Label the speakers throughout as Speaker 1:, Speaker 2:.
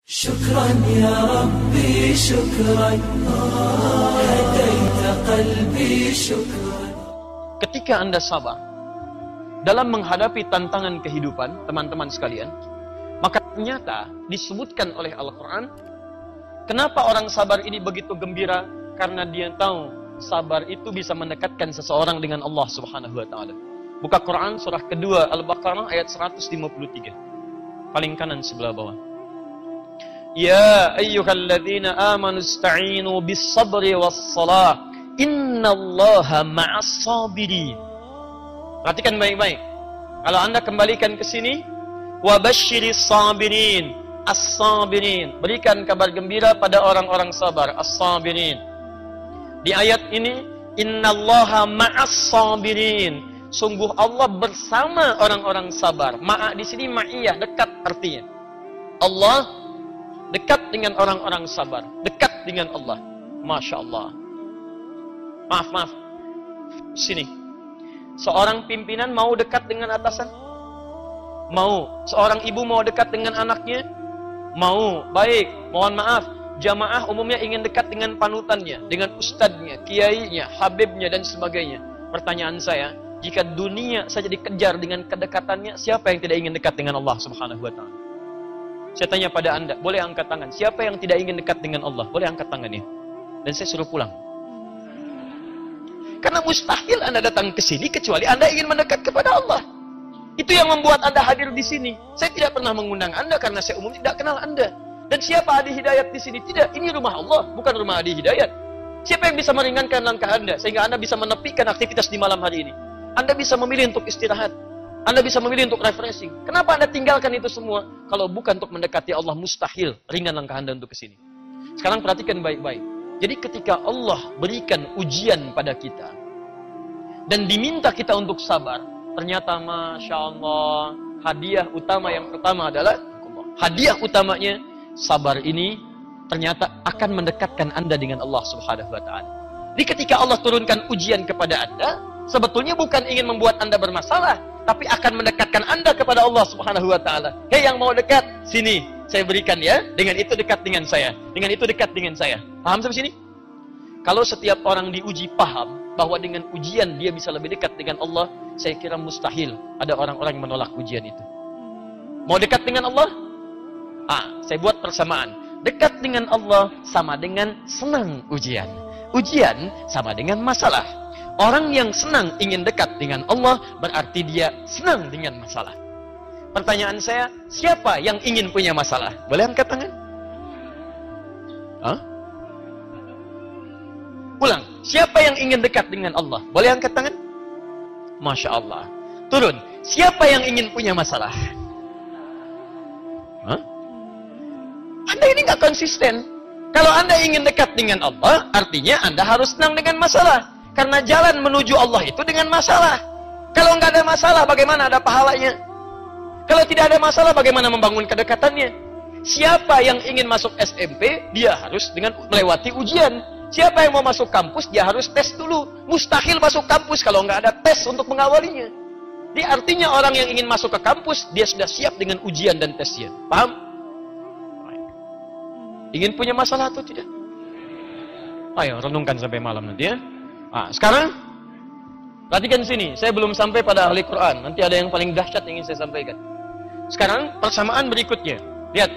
Speaker 1: شكرا يا ربي شكرا هديت قلبي شكرا.
Speaker 2: Ketika Anda sabar dalam menghadapi tantangan kehidupan, teman-teman sekalian, maka ternyata disebutkan oleh Al-Quran, kenapa orang sabar ini begitu gembira? Karena dia tahu sabar itu bisa mendekatkan seseorang dengan Allah Subhanahu wa Ta'ala. Buka Quran surah kedua Al-Baqarah ayat 153, paling kanan sebelah bawah. Ya ayyuhalladzina amanu ista'inu bis sabri was salah innallaha ma'as sabirin. Perhatikan baik-baik. Kalau Anda kembalikan ke sini, wabasyiris sabirin, as-sabirin, berikan kabar gembira pada orang-orang sabar, as-sabirin. Di ayat ini, innallaha ma'as sabirin, sungguh Allah bersama orang-orang sabar. Ma'a di sini ma'iyah, dekat artinya. Allah dekat dengan orang-orang sabar, dekat dengan Allah. Masya Allah. Maaf. Sini. Seorang pimpinan mau dekat dengan atasan? Mau. Seorang ibu mau dekat dengan anaknya? Mau. Baik. Mohon maaf. Jamaah umumnya ingin dekat dengan panutannya, dengan ustadznya, kiainya, habibnya, dan sebagainya. Pertanyaan saya, jika dunia saja dikejar dengan kedekatannya, siapa yang tidak ingin dekat dengan Allah Subhanahu wa Ta'ala? Saya tanya pada Anda, boleh angkat tangan. Siapa yang tidak ingin dekat dengan Allah? Boleh angkat tangannya. Dan saya suruh pulang. Karena mustahil Anda datang ke sini kecuali Anda ingin mendekat kepada Allah. Itu yang membuat Anda hadir di sini. Saya tidak pernah mengundang Anda karena saya umum tidak kenal Anda. Dan siapa Adi Hidayat di sini? Tidak, ini rumah Allah, bukan rumah Adi Hidayat. Siapa yang bisa meringankan langkah Anda sehingga Anda bisa menepikan aktivitas di malam hari ini? Anda bisa memilih untuk istirahat. Anda bisa memilih untuk refreshing. Kenapa Anda tinggalkan itu semua? Kalau bukan untuk mendekati Allah, mustahil ringan langkah Anda untuk ke sini. Sekarang perhatikan baik-baik. Jadi ketika Allah berikan ujian pada kita dan diminta kita untuk sabar, ternyata Masya Allah, hadiah utama yang pertama adalah hadiah utamanya, sabar ini ternyata akan mendekatkan Anda dengan Allah Subhanahu wa Ta'ala. Jadi ketika Allah turunkan ujian kepada Anda, sebetulnya bukan ingin membuat Anda bermasalah, tapi akan mendekatkan Anda kepada Allah Subhanahu wa Ta'ala. Hei yang mau dekat, sini saya berikan ya. Dengan itu dekat dengan saya. Dengan itu dekat dengan saya. Paham sampai sini? Kalau setiap orang diuji paham bahwa dengan ujian dia bisa lebih dekat dengan Allah, saya kira mustahil ada orang-orang yang menolak ujian itu. Mau dekat dengan Allah? Saya buat persamaan. Dekat dengan Allah sama dengan senang ujian. Ujian sama dengan masalah. Orang yang senang ingin dekat dengan Allah, berarti dia senang dengan masalah. Pertanyaan saya, siapa yang ingin punya masalah? Boleh angkat tangan? Ulang, siapa yang ingin dekat dengan Allah? Boleh angkat tangan? Masya Allah. Turun, siapa yang ingin punya masalah? Anda ini nggak konsisten. Kalau Anda ingin dekat dengan Allah, artinya Anda harus senang dengan masalah. Karena jalan menuju Allah itu dengan masalah. Kalau nggak ada masalah, bagaimana ada pahalanya? Kalau tidak ada masalah, bagaimana membangun kedekatannya? Siapa yang ingin masuk SMP, dia harus dengan melewati ujian. Siapa yang mau masuk kampus, dia harus tes dulu. Mustahil masuk kampus kalau nggak ada tes untuk mengawalinya. Jadi artinya orang yang ingin masuk ke kampus, dia sudah siap dengan ujian dan tesnya. Paham? Ingin punya masalah atau tidak? Ayo, renungkan sampai malam nanti ya. Sekarang perhatikan sini, saya belum sampai pada ahli Quran. Nanti ada yang paling dahsyat yang ingin saya sampaikan. Sekarang persamaan berikutnya. Lihat,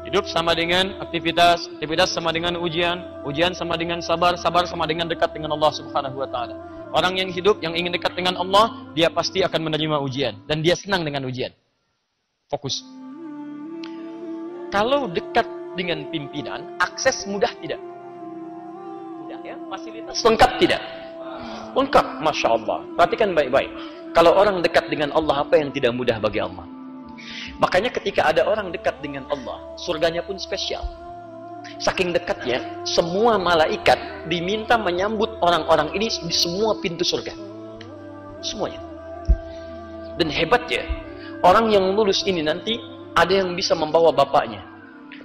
Speaker 2: hidup sama dengan aktivitas, aktivitas sama dengan ujian, ujian sama dengan sabar, sabar sama dengan dekat dengan Allah Subhanahu wa Ta'ala. Orang yang hidup, yang ingin dekat dengan Allah, dia pasti akan menerima ujian dan dia senang dengan ujian. Fokus. Kalau dekat dengan pimpinan, akses mudah tidak? Fasilitas lengkap tidak? Lengkap, Masya Allah. Perhatikan baik-baik. Kalau orang dekat dengan Allah, apa yang tidak mudah bagi Allah? Makanya ketika ada orang dekat dengan Allah, surganya pun spesial. Saking dekatnya, semua malaikat diminta menyambut orang-orang ini di semua pintu surga. Semuanya. Dan hebatnya, orang yang lulus ini nanti, ada yang bisa membawa bapaknya,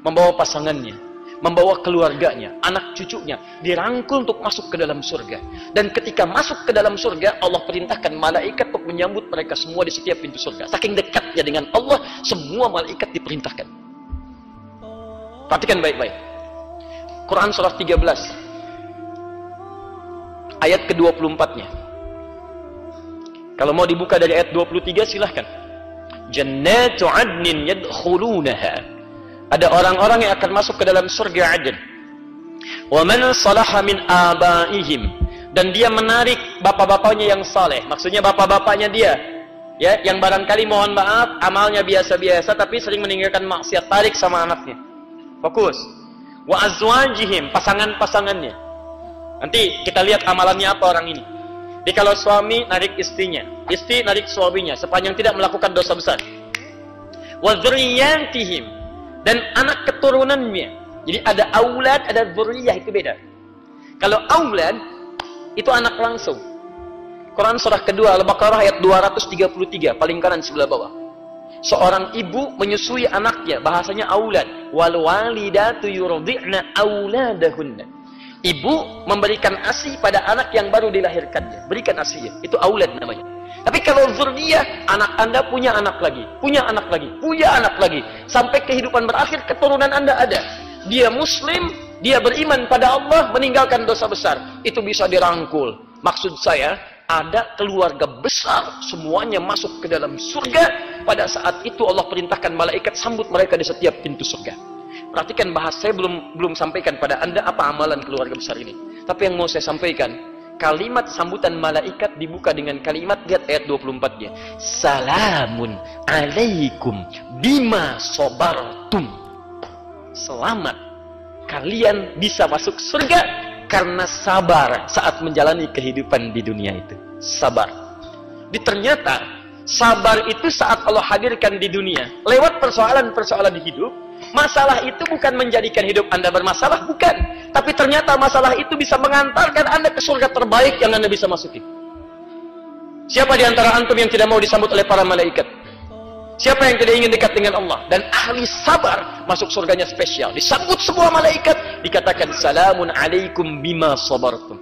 Speaker 2: membawa pasangannya, membawa keluarganya, anak cucunya, dirangkul untuk masuk ke dalam surga. Dan ketika masuk ke dalam surga, Allah perintahkan malaikat untuk menyambut mereka semua di setiap pintu surga. Saking dekatnya dengan Allah, semua malaikat diperintahkan. Perhatikan baik-baik. Quran surah 13 ayat ke-24-nya. Kalau mau dibuka dari ayat 23 silahkan. Jannatu adnin yadkhulunaha. Ada orang-orang yang akan masuk ke dalam surga Aden. Wa man salaha min abaihim, dan dia menarik bapak-bapaknya yang saleh. Maksudnya bapak-bapaknya dia, ya, yang barangkali mohon maaf amalnya biasa-biasa tapi sering meninggalkan maksiat, tarik sama anaknya. Fokus. Wa azwajihim, pasangan-pasangannya. Nanti kita lihat amalannya apa orang ini. Jadi kalau suami narik istrinya, istri narik suaminya sepanjang tidak melakukan dosa besar. Wa dzurriyyatihim, dan anak keturunannya. Jadi ada aulad, ada dzurriyyah, itu beda. Kalau aulad itu anak langsung. Quran surah kedua Al-Baqarah ayat 233 paling kanan sebelah bawah. Seorang ibu menyusui anaknya, bahasanya aulad. Wal walidatu yurdi'na auladahunna. Ibu memberikan ASI pada anak yang baru dilahirkannya. Berikan ASI, itu aulad namanya. Tapi kalau dzurriyyah, anak Anda punya anak lagi, punya anak lagi, punya anak lagi, sampai kehidupan berakhir keturunan Anda ada. Dia muslim, dia beriman pada Allah, meninggalkan dosa besar, itu bisa dirangkul. Maksud saya, ada keluarga besar, semuanya masuk ke dalam surga. Pada saat itu Allah perintahkan malaikat sambut mereka di setiap pintu surga. Perhatikan bahas saya belum sampaikan pada Anda apa amalan keluarga besar ini. Tapi yang mau saya sampaikan, kalimat sambutan malaikat dibuka dengan kalimat, lihat ayat 24-nya. Salamun alaikum bima sabartum. Selamat, kalian bisa masuk surga karena sabar saat menjalani kehidupan di dunia itu. Sabar. Ternyata sabar itu saat Allah hadirkan di dunia lewat persoalan-persoalan hidup. Masalah itu bukan menjadikan hidup Anda bermasalah, bukan. Tapi ternyata masalah itu bisa mengantarkan Anda ke surga terbaik yang Anda bisa masuki. Siapa di antara antum yang tidak mau disambut oleh para malaikat? Siapa yang tidak ingin dekat dengan Allah? Dan ahli sabar masuk surganya spesial. Disambut semua malaikat, dikatakan salamun alaikum bima sabartum.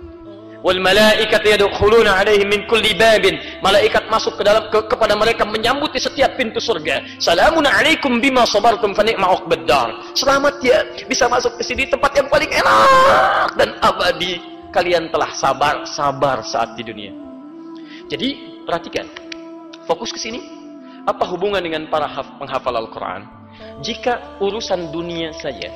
Speaker 2: Wal malaikatu yadkhuluna alaihim min kulli babin. Malaikat masuk ke dalam kepada mereka, menyambut di setiap pintu surga. Salamun alaikum bima sabartum fa ni'ma uqbad dar. Selamat ya, bisa masuk ke sini, tempat yang paling enak dan abadi. Kalian telah sabar saat di dunia. Jadi perhatikan, fokus ke sini. Apa hubungan dengan para penghafal Al-Quran? Jika urusan dunia saja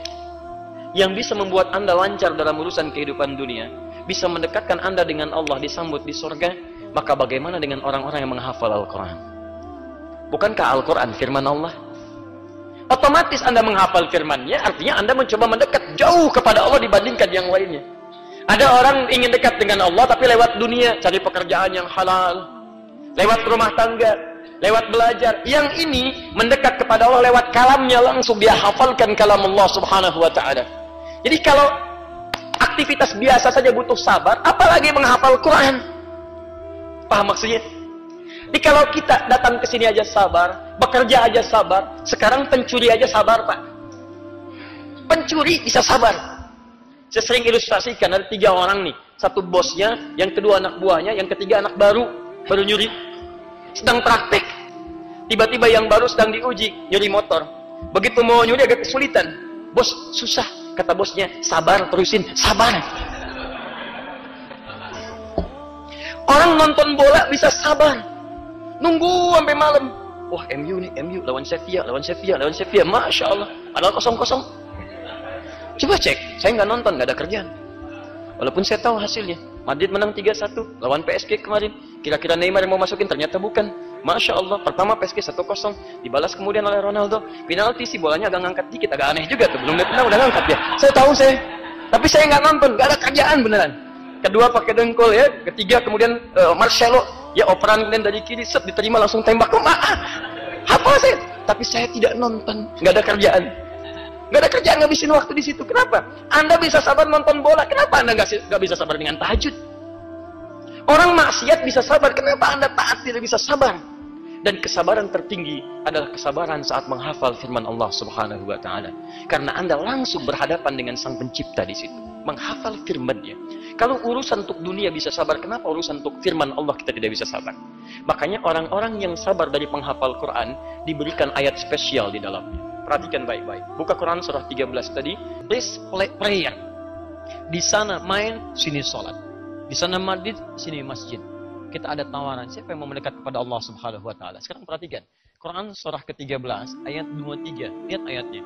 Speaker 2: yang bisa membuat Anda lancar dalam urusan kehidupan dunia, bisa mendekatkan Anda dengan Allah, disambut di surga, maka bagaimana dengan orang-orang yang menghafal Al-Quran? Bukankah Al-Quran firman Allah? Otomatis Anda menghafal firman-Nya, artinya Anda mencoba mendekat jauh kepada Allah dibandingkan yang lainnya. Ada orang ingin dekat dengan Allah, tapi lewat dunia, cari pekerjaan yang halal, lewat rumah tangga, lewat belajar. Yang ini mendekat kepada Allah lewat kalamnya, langsung dia hafalkan kalam Allah subhanahu wa ta'ala. Jadi kalau aktivitas biasa saja butuh sabar, apalagi menghafal Quran. Paham maksudnya? Jadi kalau kita datang ke sini aja sabar, bekerja aja sabar, sekarang pencuri aja sabar, Pak. Pencuri bisa sabar. Saya sering ilustrasikan, ada 3 orang nih. Satu bosnya, yang kedua anak buahnya, yang ketiga anak baru nyuri. Sedang praktek. Tiba-tiba yang baru sedang diuji, nyuri motor. Begitu mau nyuri agak kesulitan. Bos, susah. Kata bosnya, sabar, terusin, sabar. Orang nonton bola bisa sabar. Nunggu sampai malam. Wah, MU nih, MU lawan Sevilla. Masya Allah. Padahal 0-0. Coba cek, saya nggak nonton, nggak ada kerjaan. Walaupun saya tahu hasilnya. Madrid menang 3-1 lawan PSG kemarin. Kira-kira Neymar yang mau masukin, ternyata bukan. Masya Allah, pertama PSG 1-0, dibalas kemudian oleh Ronaldo. Penalti sih, bolanya agak ngangkat dikit, agak aneh juga tuh. Belum pernah udah ngangkat ya. Saya tahu tapi saya nggak nonton, nggak ada kerjaan beneran. Kedua pakai dengkul ya, ketiga kemudian Marcelo ya operan kemudian dari kiri, set diterima langsung tembak. Apa saya? Tapi saya tidak nonton, nggak ada kerjaan. Nggak ada kerjaan, ngabisin waktu di situ. Kenapa? Anda bisa sabar nonton bola, kenapa Anda nggak bisa sabar dengan tahajud? Orang maksiat bisa sabar, kenapa Anda taat tidak bisa sabar? Dan kesabaran tertinggi adalah kesabaran saat menghafal firman Allah Subhanahu wa Ta'ala. Karena Anda langsung berhadapan dengan Sang Pencipta di situ, menghafal firman-Nya. Kalau urusan untuk dunia bisa sabar, kenapa urusan untuk firman Allah kita tidak bisa sabar? Makanya orang-orang yang sabar dari penghafal Quran diberikan ayat spesial di dalamnya. Perhatikan baik-baik. Buka Quran surah 13 tadi. Please prayer. Di sana main, sini sholat. Di sana masjid, sini masjid. Kita ada tawaran. Siapa yang mau mendekat kepada Allah Subhanahu wa Ta'ala? Sekarang perhatikan. Quran surah ke-13 ayat 23. Lihat ayatnya.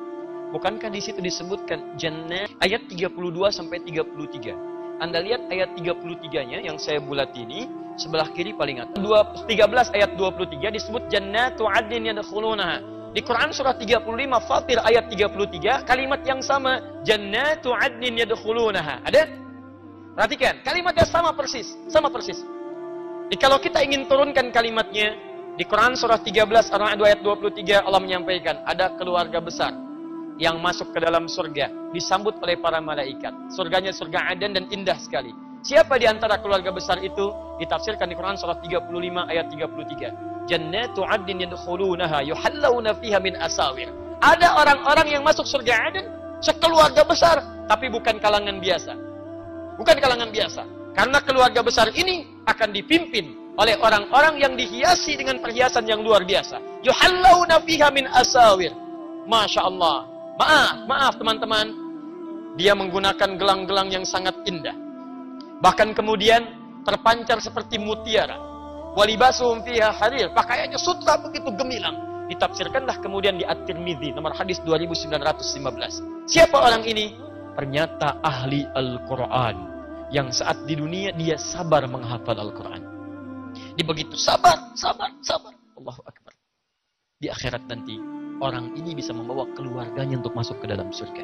Speaker 2: Bukankah di situ disebutkan jannah ayat 32 sampai 33. Anda lihat ayat 33-nya yang saya bulat ini sebelah kiri paling atas. 13 ayat 23 disebut jannatu 'adnin yadkhulunaha. Di Quran surah 35 Fatir ayat 33 kalimat yang sama jannatu 'adnin yadkhulunaha. Ada? Perhatikan, kalimatnya sama persis, sama persis. Jadi kalau kita ingin turunkan kalimatnya di Quran surah 13 ayat 23 Allah menyampaikan ada keluarga besar yang masuk ke dalam surga disambut oleh para malaikat. Surganya surga Aden dan indah sekali. Siapa di antara keluarga besar itu? Ditafsirkan di Quran surah 35 ayat 33. Jannatu 'adnin yadkhulunaha yuhallawna fiha min asawir. Ada orang-orang yang masuk surga Aden sekeluarga besar, tapi bukan kalangan biasa. Bukan kalangan biasa. Karena keluarga besar ini akan dipimpin oleh orang-orang yang dihiasi dengan perhiasan yang luar biasa. Yuhallawna fiha min asawir. Masya Allah. Maaf teman-teman. Dia menggunakan gelang-gelang yang sangat indah. Bahkan kemudian terpancar seperti mutiara. Walibasuhum fiha harir. Pakaiannya sutra begitu gemilang. Ditafsirkanlah kemudian di At-Tirmidzi nomor hadis 2915. Siapa orang ini? Ternyata ahli Al-Quran. Yang saat di dunia dia sabar menghafal Al-Quran. Dia begitu sabar. Allahu Akbar. Di akhirat nanti orang ini bisa membawa keluarganya untuk masuk ke dalam surga.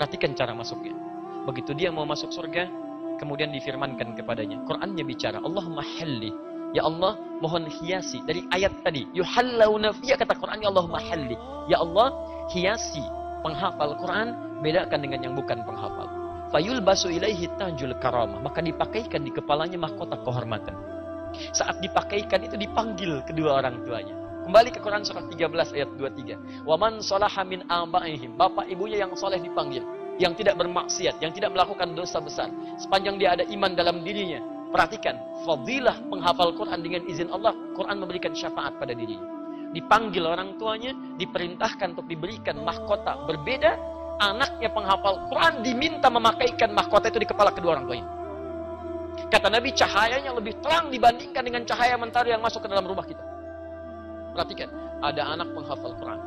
Speaker 2: Perhatikan cara masuknya. Begitu dia mau masuk surga, kemudian difirmankan kepadanya. Qurannya bicara, Allahumma halli. Ya Allah, mohon hiasi. Dari ayat tadi, yuhallawna fiha, kata Qurannya Allahumma halli. Ya Allah, hiasi penghafal Quran, bedakan dengan yang bukan penghafal. Fayulbasu ilaihi tajul karamah. Maka dipakaikan di kepalanya mahkota kehormatan. Saat dipakaikan itu dipanggil kedua orang tuanya. Kembali ke Quran surah 13 ayat 23. Wa man salaha min abaihim. Bapak ibunya yang soleh dipanggil. Yang tidak bermaksiat, yang tidak melakukan dosa besar. Sepanjang dia ada iman dalam dirinya. Perhatikan, fadilah menghafal Quran dengan izin Allah. Quran memberikan syafaat pada dirinya. Dipanggil orang tuanya, diperintahkan untuk diberikan mahkota berbeda. Anaknya penghafal Quran diminta memakaikan mahkota itu di kepala kedua orang tuanya. Kata Nabi, cahayanya lebih terang dibandingkan dengan cahaya mentari yang masuk ke dalam rumah kita. Perhatikan, ada anak penghafal Quran.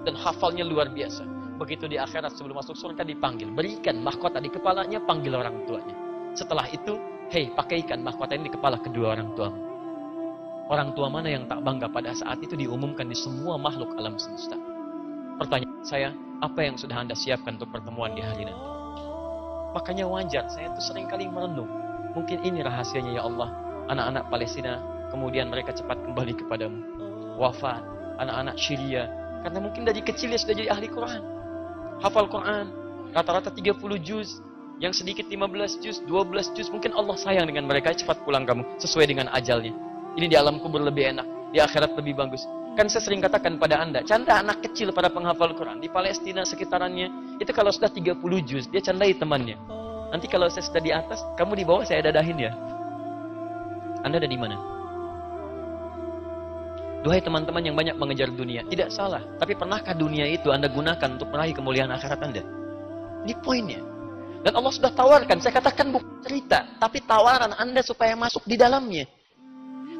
Speaker 2: Dan hafalnya luar biasa. Begitu di akhirat sebelum masuk surga dipanggil. Berikan mahkota di kepalanya, panggil orang tuanya. Setelah itu, hei, pakaikan mahkota ini di kepala kedua orang tuamu. Orang tua mana yang tak bangga pada saat itu diumumkan di semua makhluk alam semesta. Pertanyaan saya, apa yang sudah Anda siapkan untuk pertemuan di hari nanti? Makanya wajar, saya itu seringkali merenung. Mungkin ini rahasianya ya Allah. Anak-anak Palestina, kemudian mereka cepat kembali kepadamu. Wafat, anak-anak Syria. Karena mungkin dari kecil dia sudah jadi ahli Quran. Hafal Quran, rata-rata 30 juz. Yang sedikit 15 juz, 12 juz. Mungkin Allah sayang dengan mereka, cepat pulang kamu. Sesuai dengan ajalnya. Ini di alam kubur lebih enak. Di akhirat lebih bagus. Kan saya sering katakan pada Anda, canda anak kecil pada penghafal Quran. Di Palestina sekitarannya, itu kalau sudah 30 juz, dia candai temannya. Nanti kalau saya sudah di atas, kamu di bawah saya dadahin ya. Anda ada di mana? Duhai teman-teman yang banyak mengejar dunia, tidak salah. Tapi pernahkah dunia itu Anda gunakan untuk meraih kemuliaan akhirat Anda? Ini poinnya. Dan Allah sudah tawarkan, saya katakan bukan cerita, tapi tawaran Anda supaya masuk di dalamnya.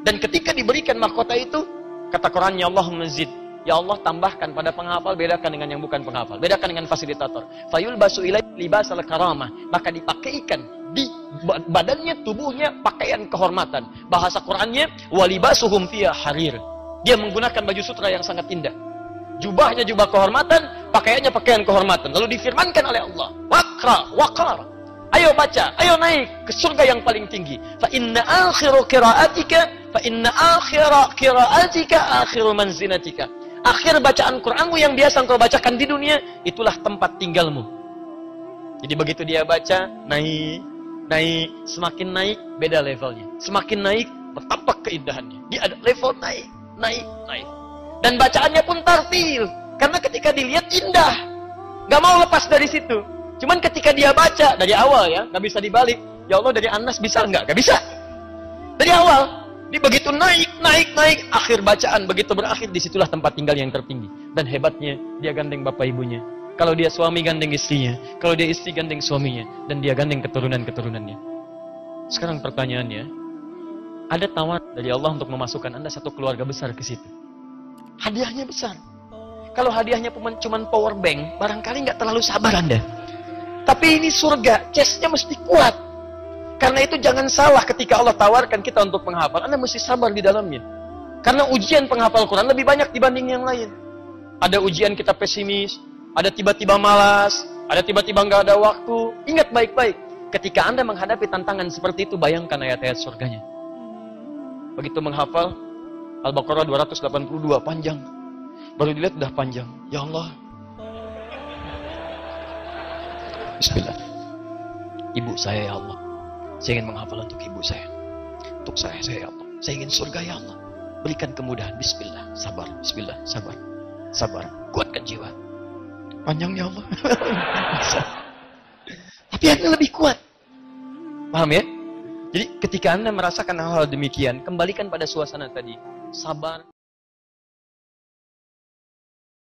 Speaker 2: Dan ketika diberikan mahkota itu, kata Qurannya Allahumma zid. Ya Allah tambahkan pada penghafal, bedakan dengan yang bukan penghafal. Bedakan dengan fasilitator. Fayulbasu ilaihi libasal karamah. Maka dipakaikan di badannya, tubuhnya, pakaian kehormatan. Bahasa Qurannya, walibasuhum fiha harir. Dia menggunakan baju sutra yang sangat indah. Jubahnya jubah kehormatan, pakaiannya pakaian kehormatan. Lalu difirmankan oleh Allah, waqar. Ayo baca, ayo naik ke surga yang paling tinggi. Fa inna akhiru qira'atika akhiru manzinatika. Akhir bacaan Qur'anmu yang biasa engkau bacakan di dunia, itulah tempat tinggalmu. Jadi begitu dia baca, naik, semakin naik beda levelnya. Semakin naik bertambah keindahannya. Dia ada level naik. Dan bacaannya pun tartil. Karena ketika dilihat indah. Gak mau lepas dari situ. Cuman ketika dia baca, dari awal ya, gak bisa dibalik. Ya Allah dari Anas bisa enggak? Gak bisa. Dari awal. Dia begitu naik. Akhir bacaan begitu berakhir, disitulah tempat tinggal yang tertinggi. Dan hebatnya, dia gandeng bapak ibunya. Kalau dia suami, gandeng istrinya. Kalau dia istri, gandeng suaminya. Dan dia gandeng keturunan-keturunannya. Sekarang pertanyaannya, ada tawaran dari Allah untuk memasukkan Anda satu keluarga besar ke situ. Hadiahnya besar. Kalau hadiahnya cuma power bank, barangkali nggak terlalu sabar Anda. Tapi ini surga, chestnya mesti kuat. Karena itu jangan salah ketika Allah tawarkan kita untuk menghafal. Anda mesti sabar di dalamnya. Karena ujian penghafal Quran lebih banyak dibanding yang lain. Ada ujian kita pesimis, ada tiba-tiba malas, ada tiba-tiba nggak ada waktu. Ingat baik-baik, ketika Anda menghadapi tantangan seperti itu, bayangkan ayat-ayat surganya. Begitu menghafal, Al-Baqarah 282, panjang. Baru dilihat udah panjang. Ya Allah. Bismillah. Ibu saya ya Allah. Saya ingin menghafal untuk ibu saya. Untuk saya ya Allah. Saya ingin surga ya Allah. Berikan kemudahan. Bismillah. Sabar. Bismillah. Sabar. Sabar. Kuatkan jiwa. Panjang ya Allah. Tapi Anda lebih kuat. Paham ya? Jadi ketika Anda merasakan hal-hal demikian, kembalikan pada suasana tadi. Sabar.